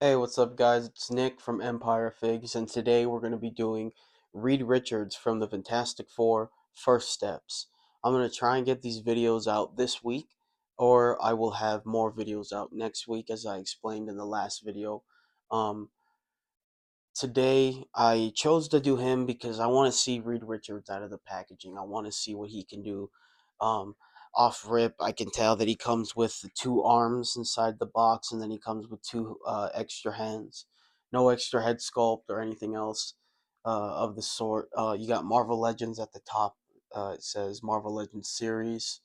Hey, what's up, guys? It's Nick from Empire Figs, and today we're going to be doing Reed Richards from the Fantastic Four First Steps. I'm going to try and get these videos out this week, or I will have more videos out next week, as I explained in the last video. Um, Today I chose to do him because I want to see Reed Richards out of the packaging. I want to see what he can do. Um, Off rip, I can tell that he comes with the two arms inside the box, and then he comes with two extra hands. No extra head sculpt or anything else of the sort. You got Marvel Legends at the top. It says Marvel Legends series.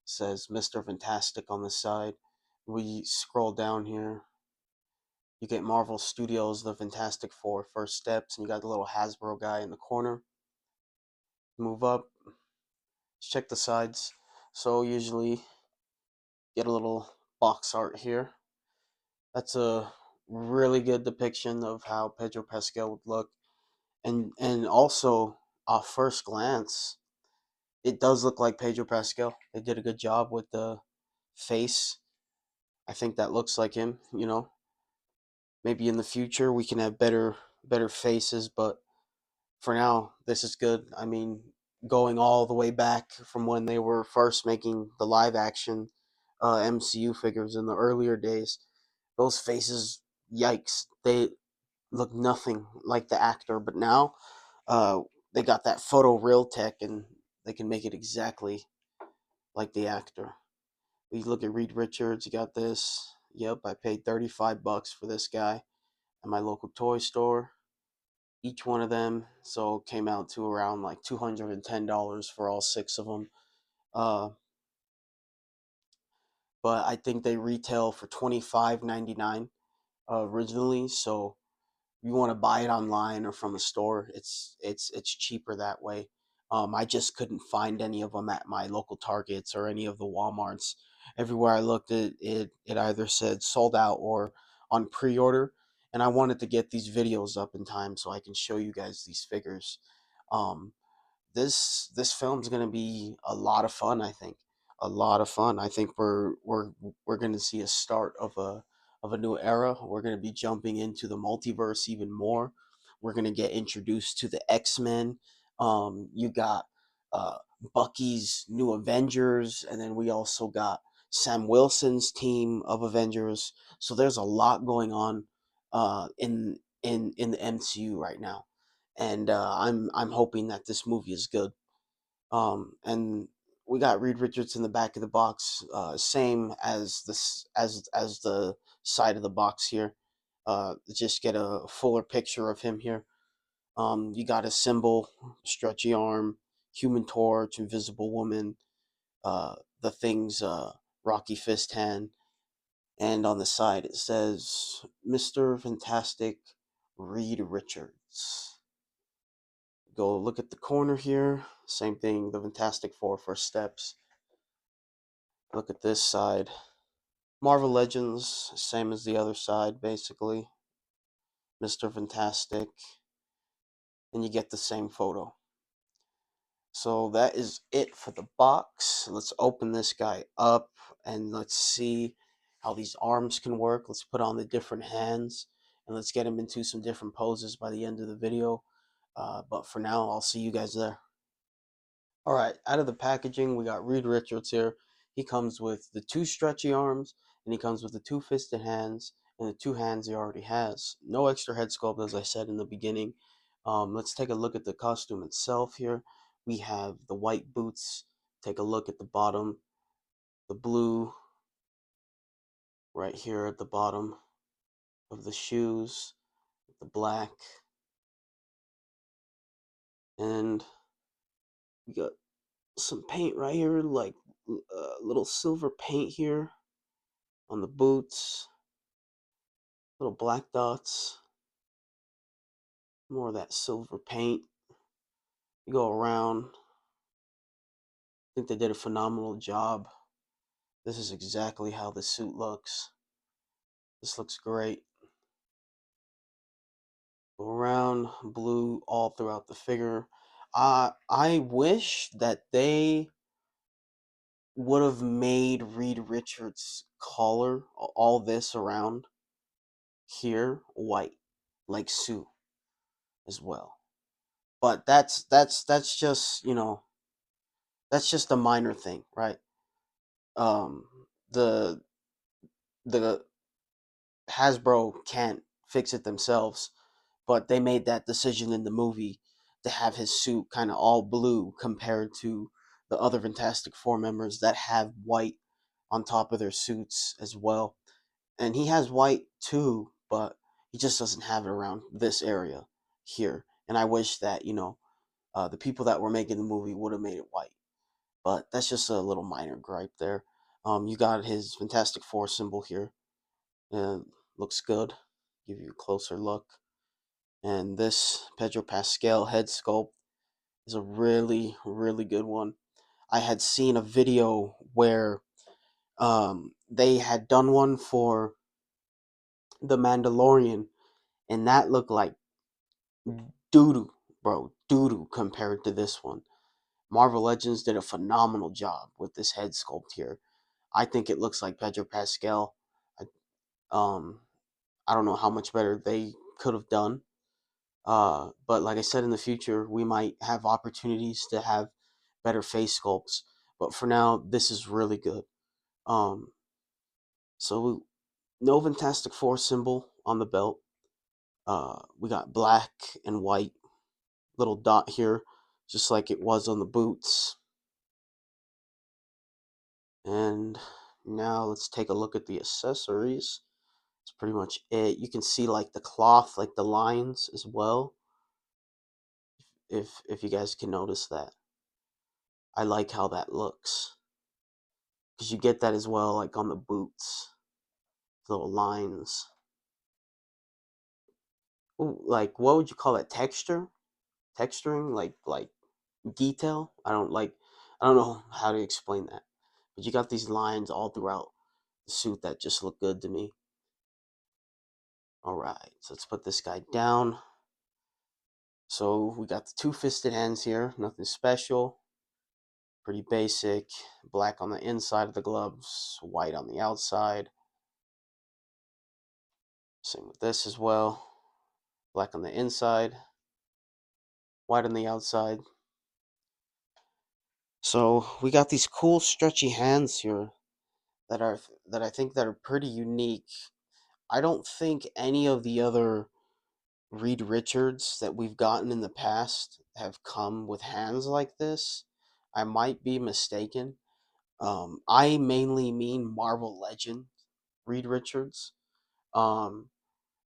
It says Mr. Fantastic on the side. We scroll down here, you get Marvel Studios, The Fantastic Four, First Steps, and you got the little Hasbro guy in the corner. Move up, check the sides. So usually get a little box art here. That's a really good depiction of how Pedro Pascal would look, and also off first glance, it does look like Pedro Pascal. They did a good job with the face. I think that looks like him. Maybe in the future we can have better faces, but for now, this is good. I mean, going all the way back from when they were first making the live action MCU figures in the earlier days, those faces, yikes, they look nothing like the actor. But now, uh, they got that photo real tech and they can make it exactly like the actor. You look at Reed Richards, you got this. Yep, I paid $35 for this guy at my local toy store, each one of them, so it came out to around like $210 for all six of them. uh but I think they retail for 25.99 originally, so if you want to buy it online or from a store, it's cheaper that way. I just couldn't find any of them at my local Targets or any of the Walmarts. Everywhere I looked, it either said sold out or on pre-order, and I wanted to get these videos up in time so I can show you guys these figures. um this film's gonna be a lot of fun. I think a lot of fun. I think we're gonna see a start of a new era. We're gonna be jumping into the multiverse even more. We're gonna get introduced to the X-Men. You got uh, Bucky's new Avengers, and then we also got Sam Wilson's team of Avengers. So there's a lot going on in the MCU right now, and I'm hoping that this movie is good. And we got Reed Richards in the back of the box, same as this as the side of the box here. Just get a fuller picture of him here. You got a symbol, stretchy arm, Human Torch, Invisible Woman, the thing's Rocky Fist hand, and on the side it says Mr. Fantastic Reed Richards. Go look at the corner here. Same thing, the Fantastic Four First Steps. Look at this side. Marvel Legends, same as the other side, basically. Mr. Fantastic. And you get the same photo. So that is it for the box. Let's open this guy up and let's see how these arms can work. Let's put on the different hands and let's get him into some different poses by the end of the video. But for now, I'll see you guys there. All right, out of the packaging, we got Reed Richards here. He comes with the two stretchy arms, and he comes with the two fisted hands, and the two hands he already has. No extra head sculpt, as I said in the beginning. Let's take a look at the costume itself here. We have the white boots. Take a look at the bottom, the blue right here at the bottom of the shoes, the black, and we got some paint right here, like little silver paint here on the boots. Little black dots, more of that silver paint. You go around. I think they did a phenomenal job. This is exactly how the suit looks. This looks great. Go around, blue all throughout the figure. I wish that they would have made Reed Richards' collar all this around. here white, like Sue as well. But that's just, that's just a minor thing, right? Um, the the Hasbro can't fix it themselves, but they made that decision in the movie to have his suit kind of all blue compared to the other Fantastic Four members that have white on top of their suits as well. And he has white too, but he just doesn't have it around this area here. And I wish that, the people that were making the movie would have made it white. But that's just a little minor gripe there. You got his Fantastic Four symbol here. Looks good. Give you a closer look. And this Pedro Pascal head sculpt is a really, really good one. I had seen a video where they had done one for The Mandalorian, and that looked like doo doo, bro, doo doo compared to this one. Marvel Legends did a phenomenal job with this head sculpt here. I think it looks like Pedro Pascal. I, um, I don't know how much better they could have done. But like I said, in the future, we might have opportunities to have better face sculpts. But for now, this is really good. Um, so no Fantastic Four symbol on the belt. We got black and white little dot here, just like it was on the boots. And now let's take a look at the accessories. It's pretty much it. You can see like the cloth, like the lines as well. If you guys can notice that, I like how that looks because you get that as well, like on the boots, little lines. Ooh, like what would you call it? Texturing, like detail. I don't know how to explain that, but you got these lines all throughout the suit that just look good to me. All right, so let's put this guy down. So we got the two-fisted hands here, nothing special, pretty basic. Black on the inside of the gloves, white on the outside. Same with this as well. Black on the inside, white on the outside. So we got these cool stretchy hands here that are that I think that are pretty unique. I don't think any of the other Reed Richards that we've gotten in the past have come with hands like this. I might be mistaken. I mainly mean Marvel Legend Reed Richards. Um,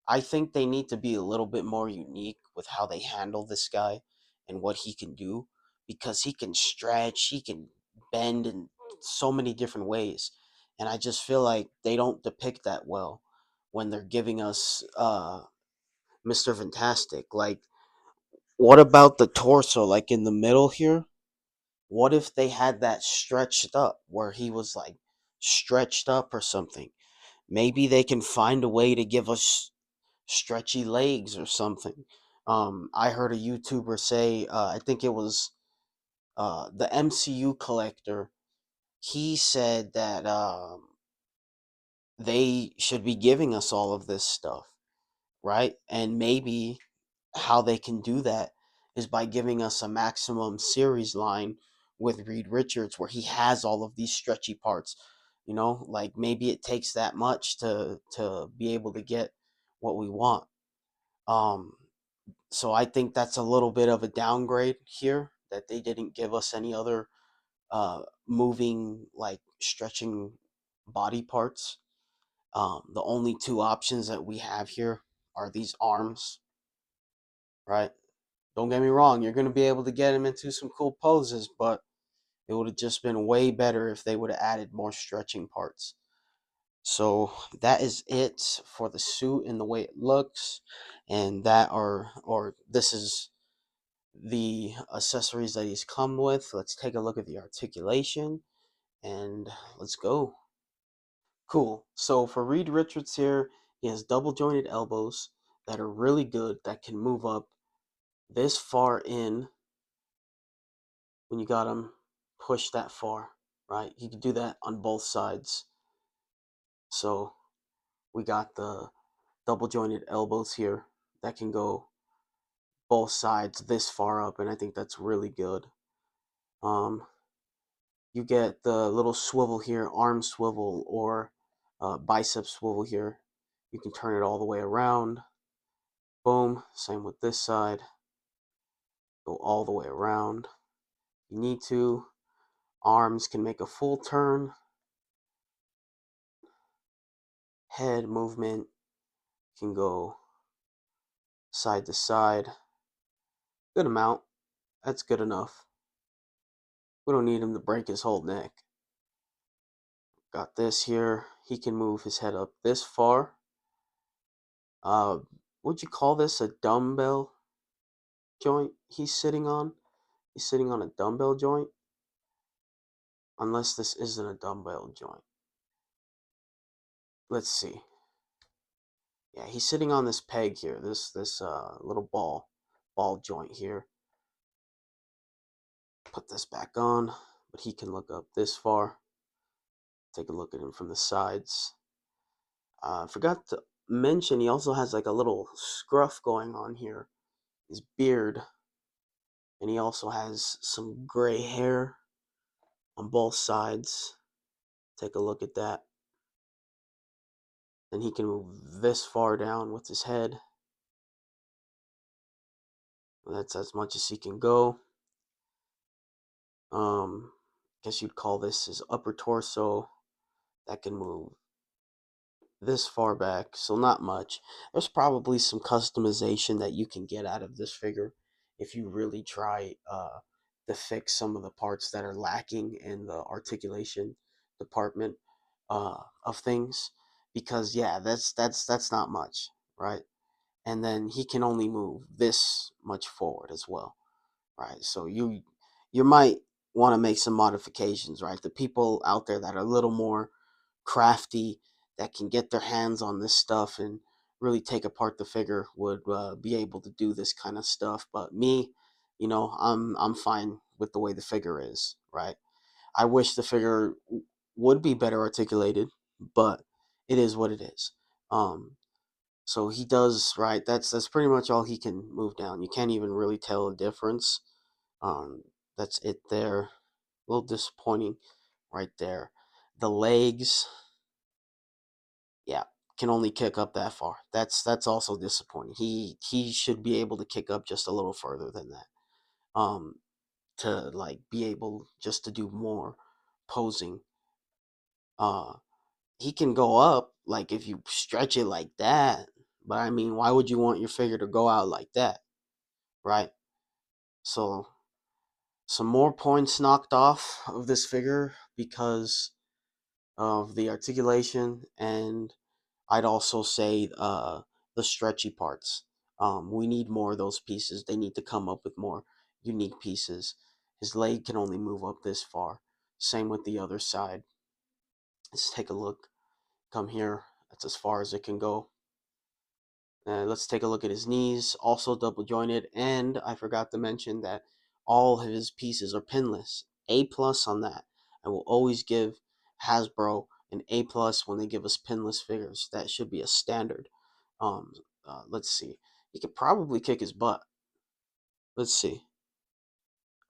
I think they need to be a little bit more unique with how they handle this guy and what he can do because he can stretch, he can bend in so many different ways. And I just feel like they don't depict that well when they're giving us Mr. Fantastic. Like, what about the torso, like in the middle here? What if they had that stretched up where he was like stretched up or something? Maybe they can find a way to give us stretchy legs or something. I heard a YouTuber say, I think it was the MCU collector. He said that they should be giving us all of this stuff, right? And maybe how they can do that is by giving us a maximum series line with Reed Richards where he has all of these stretchy parts. Like maybe it takes that much to be able to get what we want. Um, so I think that's a little bit of a downgrade here that they didn't give us any other moving, like stretching body parts. The only two options that we have here are these arms, right? Don't get me wrong, you're going to be able to get him into some cool poses, but it would have just been way better if they would have added more stretching parts. So that is it for the suit and the way it looks, and or this is the accessories that he's come with. Let's take a look at the articulation and let's go. Cool. So for Reed Richards here, he has double jointed elbows that are really good that can move up this far in when you got him push that far, right? You can do that on both sides. So we got the double jointed elbows here that can go both sides this far up, and I think that's really good. Um, you get the little swivel here, arm swivel or bicep swivel here. You can turn it all the way around. Boom. Same with this side. Go all the way around. You need to. Arms can make a full turn. Head movement can go side to side. Good amount. That's good enough. We don't need him to break his whole neck. Got this here. He can move his head up this far. Would you call this a dumbbell joint he's sitting on? He's sitting on a dumbbell joint. Unless this isn't a dumbbell joint. Let's see. Yeah, he's sitting on this peg here. This little ball joint here. Put this back on, but he can look up this far. Take a look at him from the sides. I forgot to mention he also has like a little scruff going on here. His beard, and he also has some gray hair on both sides. Take a look at that. Then he can move this far down with his head. That's as much as he can go. Guess you'd call this his upper torso. That can move this far back, so not much. There's probably some customization that you can get out of this figure if you really try to fix some of the parts that are lacking in the articulation department of things. Because yeah, that's not much, right? And then he can only move this much forward as well, right? So you might want to make some modifications, right? The people out there that are a little more crafty, that can get their hands on this stuff and really take apart the figure would be able to do this kind of stuff. But me, I'm fine with the way the figure is, right? I wish the figure would be better articulated, but it is what it is. So he does, right. That's pretty much all he can move down. You can't even really tell a difference. Um, that's it there. A little disappointing right there. The legs, yeah, can only kick up that far. That's also disappointing. He should be able to kick up just a little further than that. Um, to like be able just to do more posing. Uh, he can go up like if you stretch it like that. But I mean, why would you want your figure to go out like that, right? So some more points knocked off of this figure because of the articulation, and I'd also say the stretchy parts. We need more of those pieces. They need to come up with more unique pieces. His leg can only move up this far. Same with the other side. Let's take a look. Come here. That's as far as it can go. Let's take a look at his knees, also double jointed, and I forgot to mention that all of his pieces are pinless. A plus on that. I will always give Hasbro an A plus when they give us pinless figures. That should be a standard. Um, let's see. He could probably kick his butt. Let's see.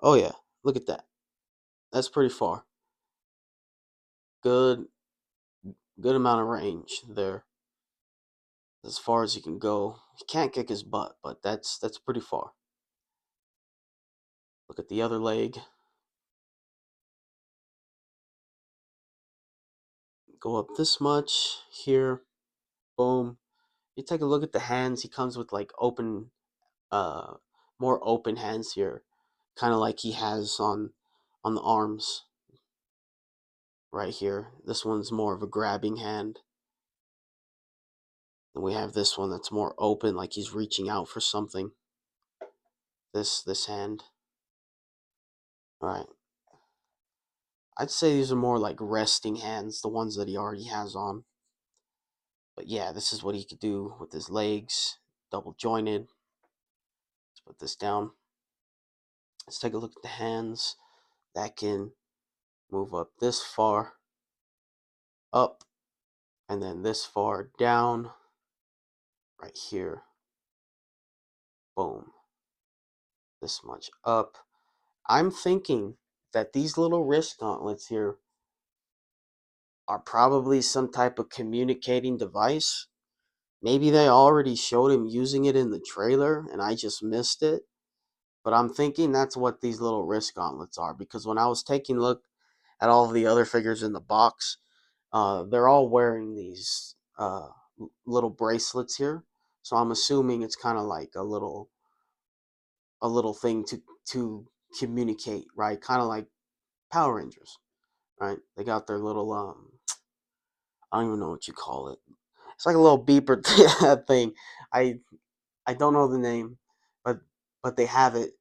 Oh yeah, look at that. That's pretty far. Good, good amount of range there. As far as he can go. He can't kick his butt, but that's pretty far. Look at the other leg. Go up this much here. Boom. You take a look at the hands. He comes with like uh, more open hands here, kind of like he has on the arms right here. This one's more of a grabbing hand. And we have this one that's more open, like he's reaching out for something. This hand. All right. I'd say these are more like resting hands, the ones that he already has on. But yeah, this is what he could do with his legs, double jointed. Let's put this down. Let's take a look at the hands. That can move up this far, up, and then this far down. right here. Boom. This much up. I'm thinking that these little wrist gauntlets here are probably some type of communicating device. Maybe they already showed him using it in the trailer and I just missed it. But I'm thinking that's what these little wrist gauntlets are, because when I was taking a look at all of the other figures in the box, they're all wearing these little bracelets here. So I'm assuming it's kind of like a little thing to communicate, right? Kind of like Power Rangers, right? They got their little I don't even know what you call it. It's like a little beeper thing. I I don't know the name, but they have it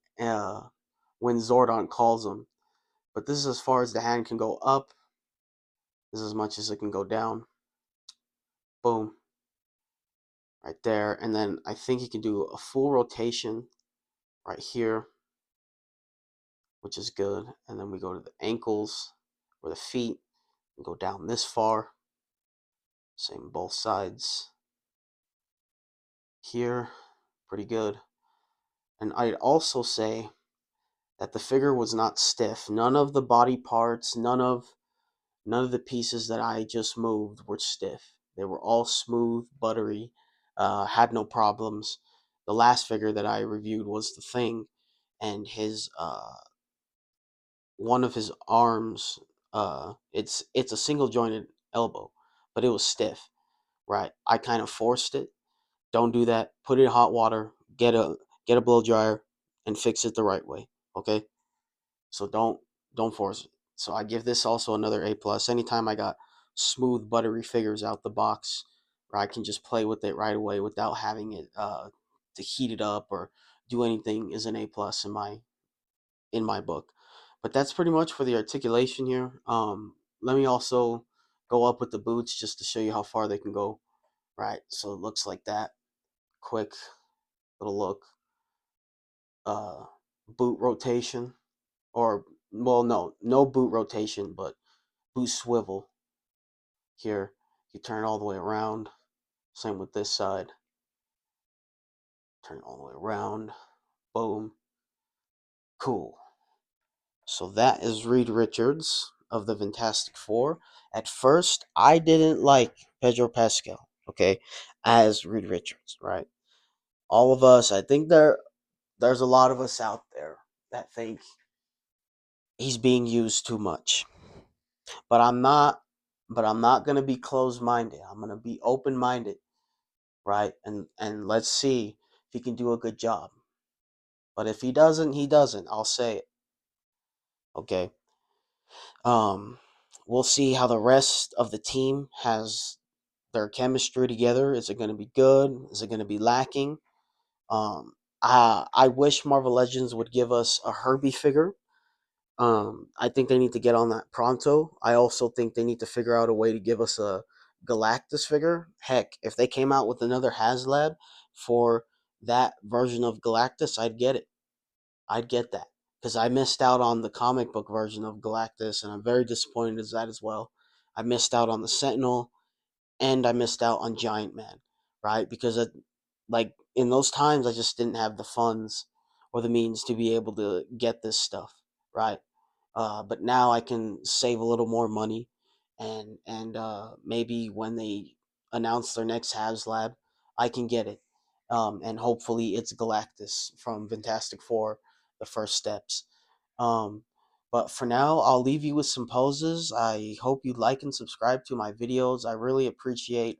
when Zordon calls them. But this is as far as the hand can go up. This is as much as it can go down. Boom, right there. And then I think you can do a full rotation right here, which is good. And then we go to the ankles or the feet and go down this far. Same both sides. Here, pretty good. And I'd also say that the figure was not stiff. None of the body parts, none of the pieces that I just moved were stiff. They were all smooth, buttery, had no problems. The last figure that I reviewed was the Thing, and his one of his arms, it's a single jointed elbow, but it was stiff. Right, I kind of forced it. Don't do that. Put it in hot water. Get a blow dryer and fix it the right way. Okay. So don't force it. So I give this also another A plus. Anytime I got smooth buttery figures out the box, where I can just play with it right away without having it to heat it up or do anything, is an A plus in my book. But that's pretty much for the articulation here. Let me also go up with the boots just to show you how far they can go. Right, so it looks like that. Quick little look. Uh, Boot rotation, or well, no boot rotation, but boot swivel here. You turn it all the way around. Same with this side. Turn it all the way around. Boom. Cool. So that is Reed Richards of the Fantastic Four. At first, I didn't like Pedro Pascal, okay, as Reed Richards, right? All of us, I think there's a lot of us out there that think he's being used too much. But I'm not going to be closed-minded. I'm going to be open-minded, right? And let's see if he can do a good job. But if he doesn't, he doesn't. I'll say it. Okay. Um we'll see how the rest of the team has their chemistry together. Is it going to be good? Is it going to be lacking? Um I wish Marvel Legends would give us a Herbie figure. I think they need to get on that pronto. I also think they need to figure out a way to give us a Galactus figure. Heck, if they came out with another HasLab for that version of Galactus, I'd get it. I'd get that because I missed out on the comic book version of Galactus, and I'm very disappointed as that as well. I missed out on the Sentinel, and I missed out on Giant Man, right? Because like in those times, I just didn't have the funds or the means to be able to get this stuff, right? But now I can save a little more money, and maybe when they announce their next HasLab, I can get it, and hopefully it's Galactus from Fantastic Four, the first steps. Um, but for now, I'll leave you with some poses. I hope you like and subscribe to my videos. I really appreciate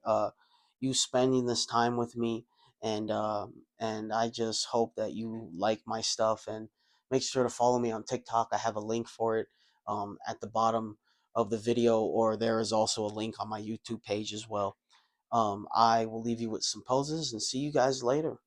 you spending this time with me, and I just hope that you like my stuff, and make sure to follow me on TikTok. I have a link for it at the bottom of the video, or there is also a link on my YouTube page as well. I will leave you with some poses and see you guys later.